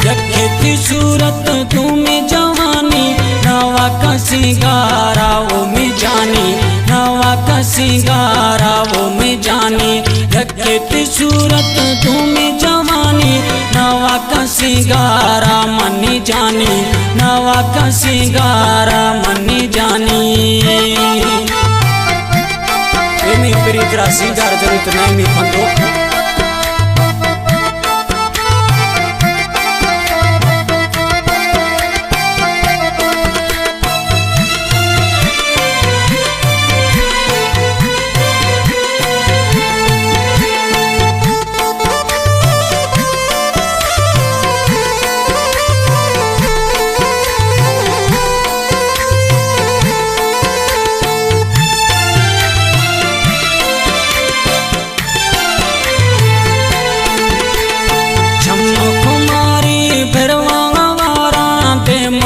यखे थी सूरत तुम्हें जवानी, नवा का सिंगारा वो में जानी, नवा का सिंगारा वो में जानी। यखे थी सूरत तुम्हें जवानी, नवा का सिंगारा मनी जानी, नवा का सिंगारा मनी जानी। प्रेमी प्रीतरा सिंगार जरूरत नहीं मी फंदो।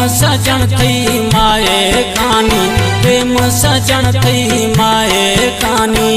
सजन थई माए खानी, प्रेम सजन थई माए खानी।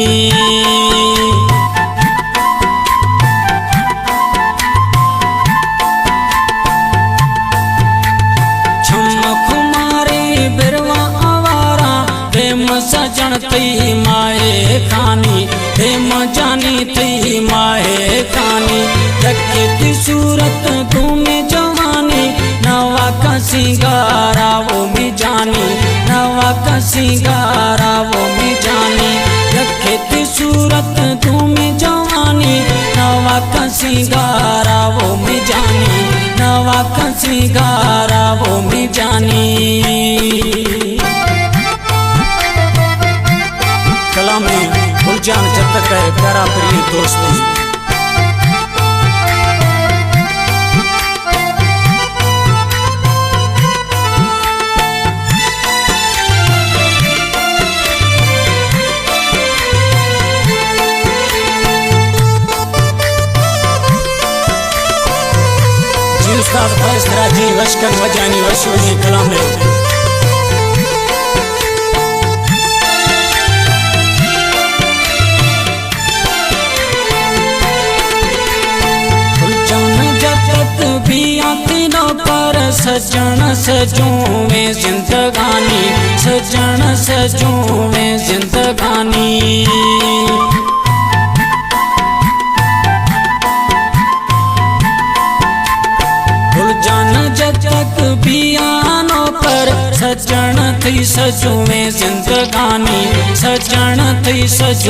छमक मारे बिरवा आवारा, प्रेम सजन थई माए खानी, प्रेम जानी थई माए खानी। यखे थी सूरत तुम्हें जवानी, नवा का सिंगारा वो में जानी, नवा का सिंगारा वो में जानी। यखे थी सूरत तुम्हें जवानी, नवा का सिंगारा वो में जानी, नवा का सिंगारा वो में जानी। कलाम में गुलजान जब तक है प्यारा प्रिय दोस्तों। उस्ताद फैसला जी लश्कर वजानी वशोनी कलाम में जगत भी आती पर सजन सजू में जिंदगानी, सजन सजू में जिंदगानी। जग बियानो पर सजन थी सजू में जिंदगानी, सजन थी सजू।